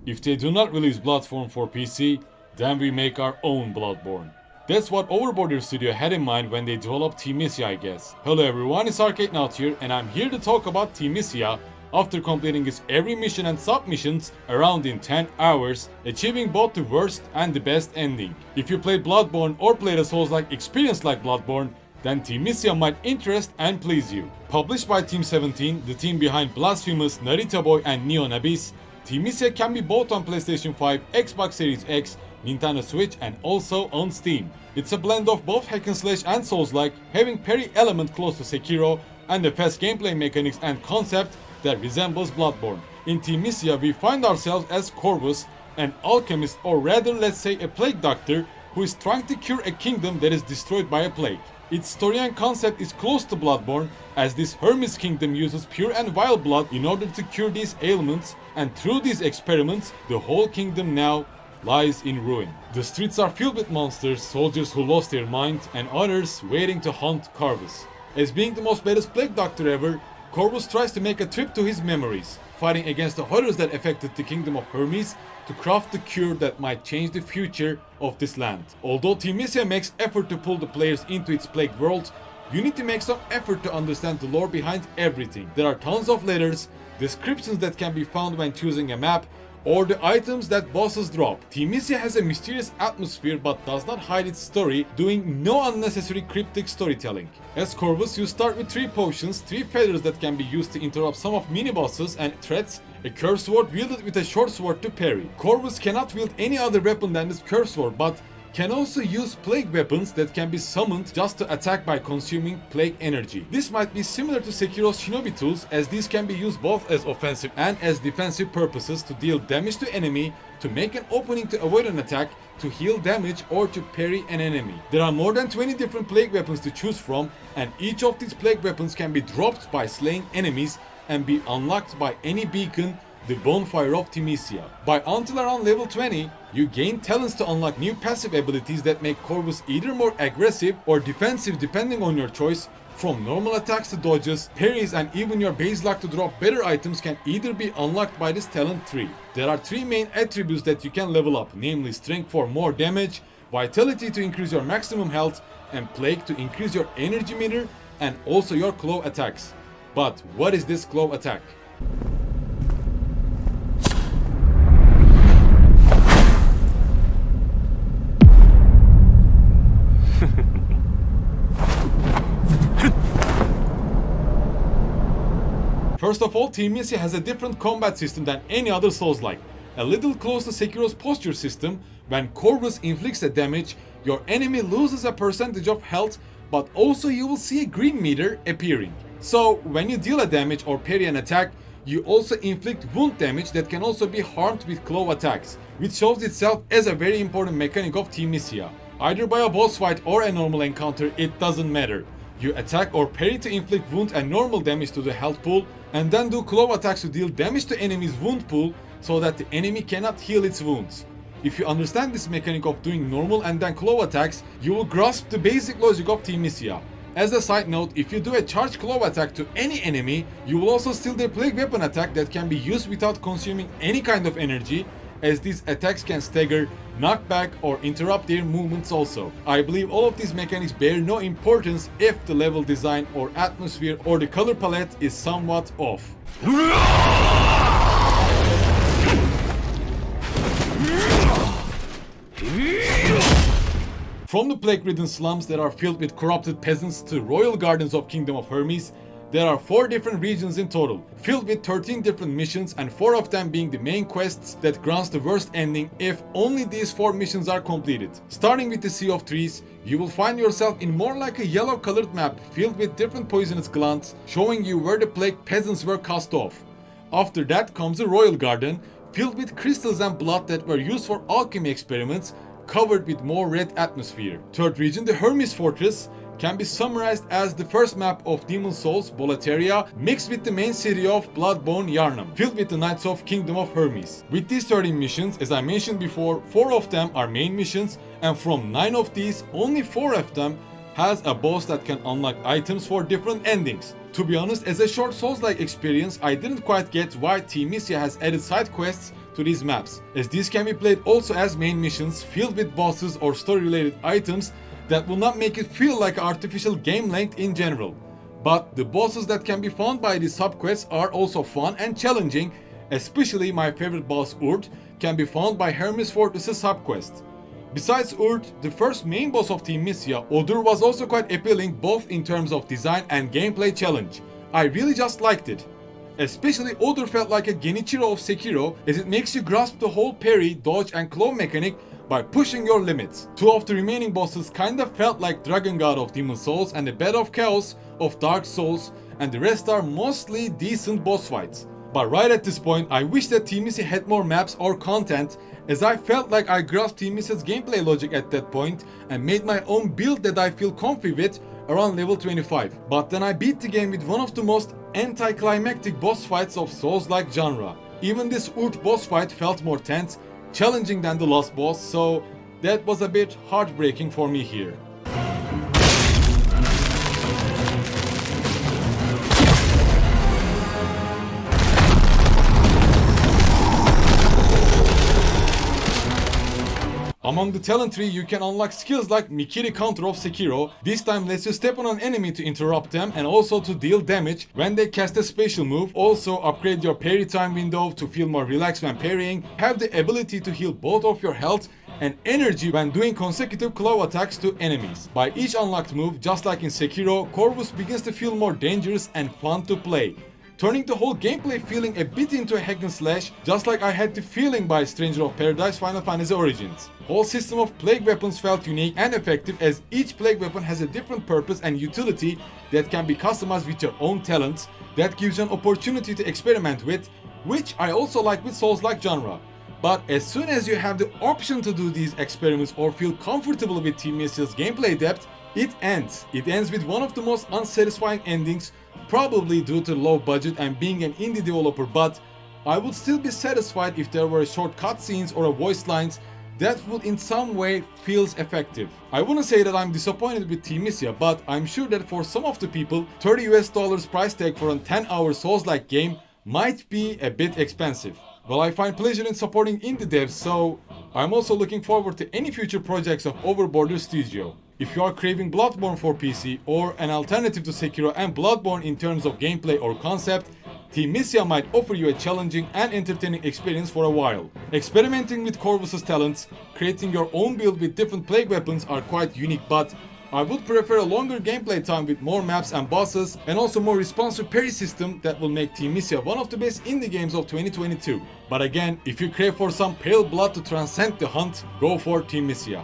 If they do not release Bloodborne for PC, then we make our own Bloodborne. That's what Overborder Studio had in mind when they developed Thymesia, I guess. Hello everyone, it's ArcadeNaut here, and I'm here to talk about Thymesia after completing its every mission and sub-missions around in 10 hours, achieving both the worst and the best ending. If you played Bloodborne or played a Souls-like experience like Bloodborne, then Thymesia might interest and please you. Published by Team 17, the team behind Blasphemous, Narita Boy and Neon Abyss, Thymesia can be bought on PlayStation 5, Xbox Series X, Nintendo Switch and also on Steam. It's a blend of both hack and slash and Souls-like, having parry element close to Sekiro and a fast gameplay mechanics and concept that resembles Bloodborne. In Thymesia we find ourselves as Corvus, an alchemist, or rather let's say a plague doctor who is trying to cure a kingdom that is destroyed by a plague. Its story and concept is close to Bloodborne, as this Hermes kingdom uses pure and vile blood in order to cure these ailments, and through these experiments the whole kingdom now lies in ruin. The streets are filled with monsters, soldiers who lost their mind, and others waiting to hunt Corvus. As being the most badass plague doctor ever, Corvus tries to make a trip to his memories, fighting against the horrors that affected the Kingdom of Hermes to craft the cure that might change the future of this land. Although Thymesia makes effort to pull the players into its plague world, you need to make some effort to understand the lore behind everything. There are tons of letters, descriptions that can be found when choosing a map, or the items that bosses drop. Thymesia has a mysterious atmosphere but does not hide its story, doing no unnecessary cryptic storytelling. As Corvus, you start with 3 potions, 3 feathers that can be used to interrupt some of mini-bosses and threats, a curved sword wielded with a short sword to parry. Corvus cannot wield any other weapon than this curved sword, but can also use plague weapons that can be summoned just to attack by consuming plague energy. This might be similar to Sekiro's shinobi tools, as these can be used both as offensive and as defensive purposes to deal damage to enemy, to make an opening to avoid an attack, to heal damage, or to parry an enemy. There are more than 20 different plague weapons to choose from, and each of these plague weapons can be dropped by slaying enemies and be unlocked by any beacon, the Bonfire of Thymesia. By until around level 20, you gain talents to unlock new passive abilities that make Corvus either more aggressive or defensive depending on your choice. From normal attacks to dodges, parries, and even your base luck to drop better items can either be unlocked by this talent tree. There are 3 main attributes that you can level up, namely Strength for more damage, Vitality to increase your maximum health, and Plague to increase your energy meter and also your claw attacks. But what is this claw attack? First of all, Thymesia has a different combat system than any other Souls-like. A little close to Sekiro's posture system, when Corvus inflicts a damage, your enemy loses a percentage of health, but also you will see a green meter appearing. So when you deal a damage or parry an attack, you also inflict wound damage that can also be harmed with claw attacks, which shows itself as a very important mechanic of Thymesia. Either by a boss fight or a normal encounter, it doesn't matter. You attack or parry to inflict wound and normal damage to the health pool, and then do claw attacks to deal damage to enemy's wound pool so that the enemy cannot heal its wounds. If you understand this mechanic of doing normal and then claw attacks, you will grasp the basic logic of Thymesia. As a side note, if you do a charged claw attack to any enemy, you will also steal their plague weapon attack that can be used without consuming any kind of energy, as these attacks can stagger, knock back, or interrupt their movements also. I believe all of these mechanics bear no importance if the level design or atmosphere or the color palette is somewhat off. From the plague-ridden slums that are filled with corrupted peasants to royal gardens of Kingdom of Hermes, there are 4 different regions in total, filled with 13 different missions, and 4 of them being the main quests that grants the worst ending if only these 4 missions are completed. Starting with the Sea of Trees, you will find yourself in more like a yellow colored map filled with different poisonous glands, showing you where the plague peasants were cast off. After that comes a royal garden, filled with crystals and blood that were used for alchemy experiments, covered with more red atmosphere. Third region, the Hermes Fortress, can be summarized as the first map of Demon Souls, Boleteria, mixed with the main city of Bloodborne, Yharnam, filled with the Knights of Kingdom of Hermes. With these 13 missions, as I mentioned before, 4 of them are main missions, and from 9 of these, only 4 of them has a boss that can unlock items for different endings. To be honest, as a short Souls-like experience, I didn't quite get why Thymesia has added side quests to these maps, as these can be played also as main missions filled with bosses or story related items that will not make it feel like artificial game length in general. But the bosses that can be found by these subquests are also fun and challenging, especially my favorite boss Urt can be found by Hermes Fortress's subquest. Besides Urt, the first main boss of Thymesia, Odur, was also quite appealing both in terms of design and gameplay challenge. I really just liked it. Especially Odur felt like a Genichiro of Sekiro, as it makes you grasp the whole parry, dodge and claw mechanic by pushing your limits. Two of the remaining bosses kinda felt like Dragon God of Demon Souls and the Bed of Chaos of Dark Souls, and the rest are mostly decent boss fights. But right at this point, I wish that Thymesia had more maps or content, as I felt like I grasped Thymesia's gameplay logic at that point and made my own build that I feel comfy with around level 25. But then I beat the game with one of the most anticlimactic boss fights of Souls-like genre. Even this Urt boss fight felt more tense, challenging than the last boss, so that was a bit heartbreaking for me here. Among the talent tree, you can unlock skills like Mikiri counter of Sekiro. This time lets you step on an enemy to interrupt them and also to deal damage when they cast a special move. Also upgrade your parry time window to feel more relaxed when parrying. Have the ability to heal both of your health and energy when doing consecutive claw attacks to enemies. By each unlocked move, just like in Sekiro, Corvus begins to feel more dangerous and fun to play, turning the whole gameplay feeling a bit into a hack and slash, just like I had the feeling by Stranger of Paradise Final Fantasy Origins. Whole system of plague weapons felt unique and effective, as each plague weapon has a different purpose and utility that can be customized with your own talents. That gives you an opportunity to experiment with, which I also like with Souls-like genre. But as soon as you have the option to do these experiments or feel comfortable with Thymesia's gameplay depth, it ends. It ends with one of the most unsatisfying endings, probably due to low budget and being an indie developer, but I would still be satisfied if there were short cutscenes or voice lines that would in some way feels effective. I wouldn't say that I'm disappointed with Thymesia, but I'm sure that for some of the people, $30 price tag for a 10-hour Souls-like game might be a bit expensive. Well, I find pleasure in supporting indie devs, so I'm also looking forward to any future projects of Overborder Studio. If you are craving Bloodborne for PC or an alternative to Sekiro and Bloodborne in terms of gameplay or concept, Thymesia might offer you a challenging and entertaining experience for a while. Experimenting with Corvus's talents, creating your own build with different plague weapons are quite unique, but I would prefer a longer gameplay time with more maps and bosses, and also more responsive parry system that will make Thymesia one of the best indie games of 2022. But again, if you crave for some pale blood to transcend the hunt, go for Thymesia.